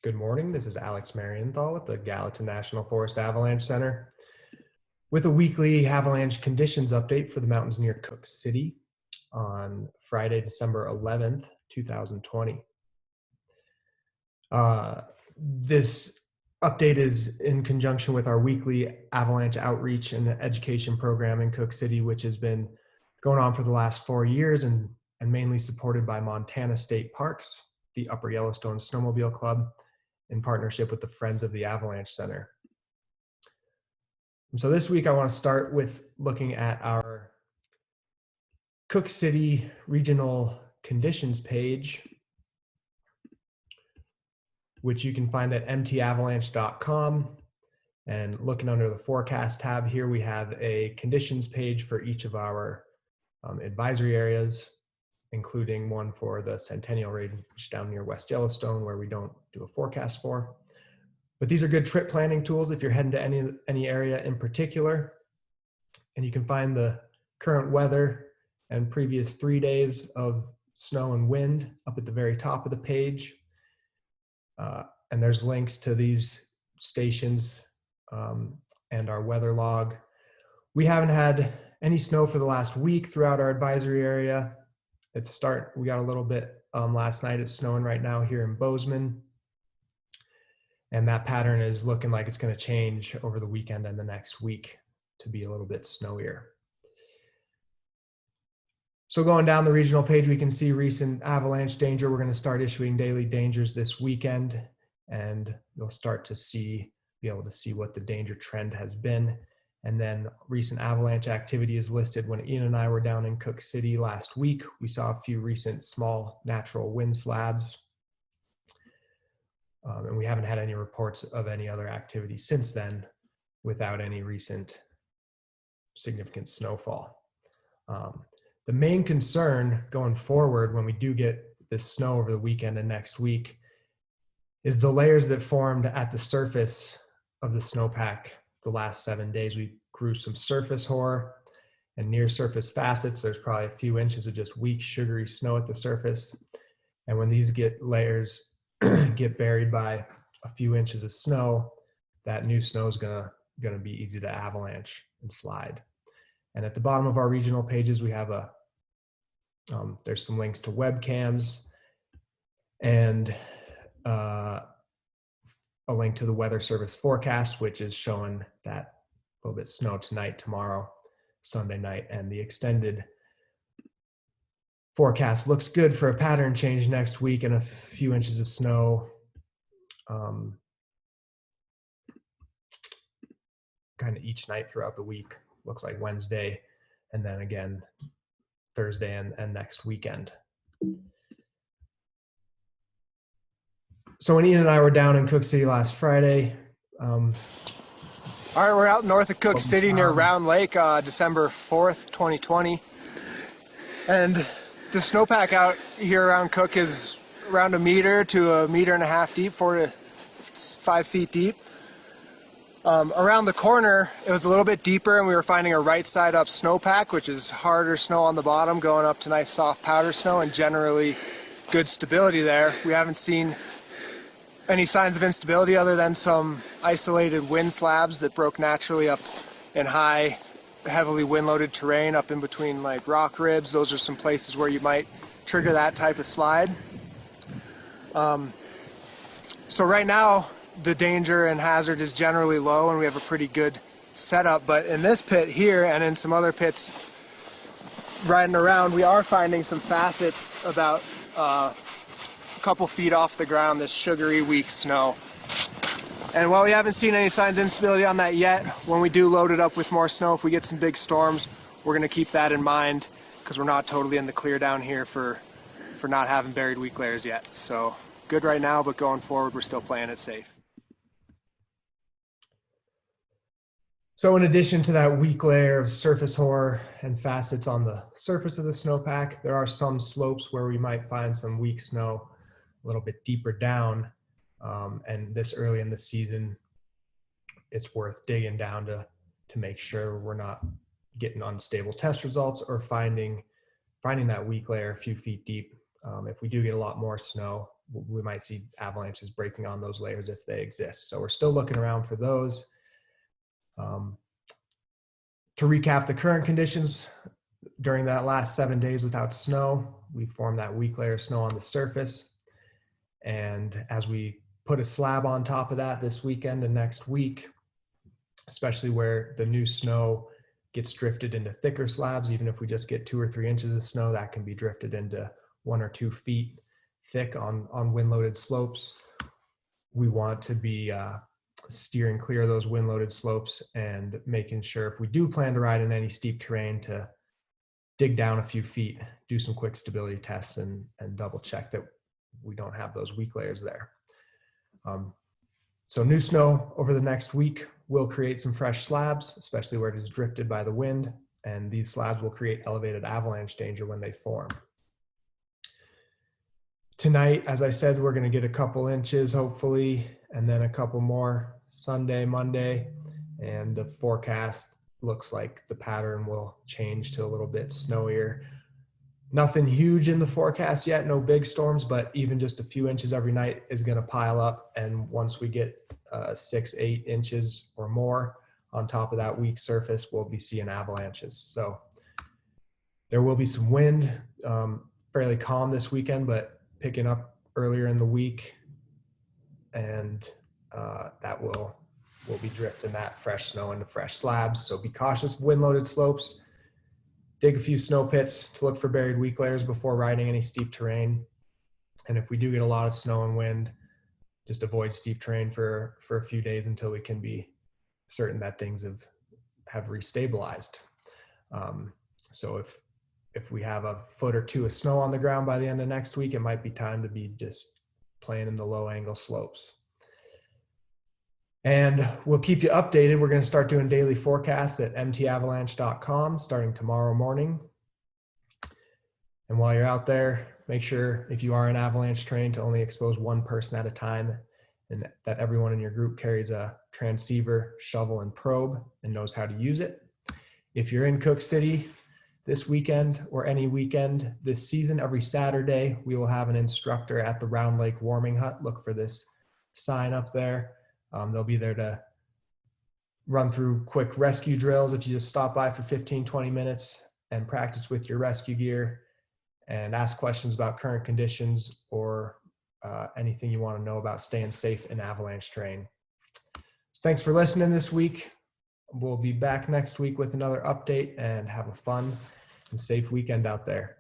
Good morning. This is Alex Marienthal with the Gallatin National Forest Avalanche Center with a weekly avalanche conditions update for the mountains near Cooke City on Friday, December 11th, 2020. This update is in conjunction with our weekly avalanche outreach and education program in Cooke City, which has been going on for the last 4 years and mainly supported by Montana State Parks, the Upper Yellowstone Snowmobile Club, in partnership with the Friends of the Avalanche Center. And so this week I want to start with looking at our Cooke City regional conditions page, which you can find at mtavalanche.com. And looking under the forecast tab here, we have a conditions page for each of our advisory areas, including one for the Centennial Range down near West Yellowstone, where we don't do a forecast for. But these are good trip planning tools if you're heading to any area in particular. And you can find the current weather and previous 3 days of snow and wind up at the very top of the page. And there's links to these stations and our weather log. We haven't had any snow for the last week throughout our advisory area. We got a little bit last night. It's snowing right now here in Bozeman. And that pattern is looking like it's going to change over the weekend and the next week to be a little bit snowier. So going down the regional page, we can see recent avalanche danger. We're going to start issuing daily dangers this weekend, and you'll start to be able to see what the danger trend has been. And then recent avalanche activity is listed. When Ian and I were down in Cooke City last week, we saw a few recent small natural wind slabs. And we haven't had any reports of any other activity since then without any recent significant snowfall. The main concern going forward when we do get this snow over the weekend and next week is the layers that formed at the surface of the snowpack the last 7 days. We grew some surface hoar and near surface facets. There's probably a few inches of just weak sugary snow at the surface. And when these layers get buried by a few inches of snow, that new snow is gonna be easy to avalanche and slide. And at the bottom of our regional pages, we have there's some links to webcams and a link to the Weather Service forecast, which is showing that a little bit of snow tonight, tomorrow, Sunday night, and the extended forecast looks good for a pattern change next week and a few inches of snow kind of each night throughout the week. Looks like Wednesday, and then again Thursday and next weekend. So when Ian and I were down in Cooke City last Friday. All right, we're out north of Cooke City near Round Lake, December 4th, 2020. And the snowpack out here around Cooke is around 1 meter to 1.5 meters deep, 4 to 5 feet deep. Around the corner, it was a little bit deeper, and we were finding a right side up snowpack, which is harder snow on the bottom, going up to nice soft powder snow and generally good stability there. We haven't seen any signs of instability other than some isolated wind slabs that broke naturally up in high, heavily wind-loaded terrain up in between like rock ribs. Those are some places where you might trigger that type of slide. So right now, the danger and hazard is generally low, and we have a pretty good setup. But in this pit here and in some other pits riding around, we are finding some facets about a couple feet off the ground, this sugary, weak snow. And while we haven't seen any signs of instability on that yet, when we do load it up with more snow, if we get some big storms, we're going to keep that in mind, because we're not totally in the clear down here for not having buried weak layers yet. So good right now, but going forward, we're still playing it safe. So in addition to that weak layer of surface hoar and facets on the surface of the snowpack, there are some slopes where we might find some weak snow a little bit deeper down. And this early in the season, it's worth digging down to make sure we're not getting unstable test results or finding that weak layer a few feet deep. If we do get a lot more snow, we might see avalanches breaking on those layers if they exist. So we're still looking around for those. To recap the current conditions, during that last 7 days without snow, we formed that weak layer of snow on the surface. And as we put a slab on top of that this weekend and next week, especially where the new snow gets drifted into thicker slabs, even if we just get 2 or 3 inches of snow, that can be drifted into 1 or 2 feet thick on wind-loaded slopes. We want to be steering clear of those wind-loaded slopes and making sure if we do plan to ride in any steep terrain to dig down a few feet, do some quick stability tests and double check that we don't have those weak layers there. So new snow over the next week will create some fresh slabs, especially where it is drifted by the wind, and these slabs will create elevated avalanche danger when they form. Tonight, as I said, we're going to get a couple inches hopefully, and then a couple more Sunday, Monday, and the forecast looks like the pattern will change to a little bit snowier. Nothing huge in the forecast yet, no big storms, but even just a few inches every night is going to pile up. And once we get 6, 8 inches or more on top of that weak surface, we'll be seeing avalanches. So there will be some wind, fairly calm this weekend, but picking up earlier in the week. And that we'll be drifting that fresh snow into fresh slabs. So be cautious of wind-loaded slopes. Dig a few snow pits to look for buried weak layers before riding any steep terrain. And if we do get a lot of snow and wind, just avoid steep terrain for a few days until we can be certain that things have restabilized. So if we have a foot or 2 of snow on the ground by the end of next week, it might be time to be just playing in the low angle slopes. And we'll keep you updated. We're going to start doing daily forecasts at mtavalanche.com starting tomorrow morning. And while you're out there, make sure if you are in avalanche terrain to only expose 1 person at a time, and that everyone in your group carries a transceiver, shovel, and probe and knows how to use it. If you're in Cooke City this weekend or any weekend this season, every Saturday, we will have an instructor at the Round Lake Warming Hut. Look for this sign up there. They'll be there to run through quick rescue drills if you just stop by for 15, 20 minutes and practice with your rescue gear and ask questions about current conditions or anything you want to know about staying safe in avalanche terrain. So thanks for listening this week. We'll be back next week with another update, and have a fun and safe weekend out there.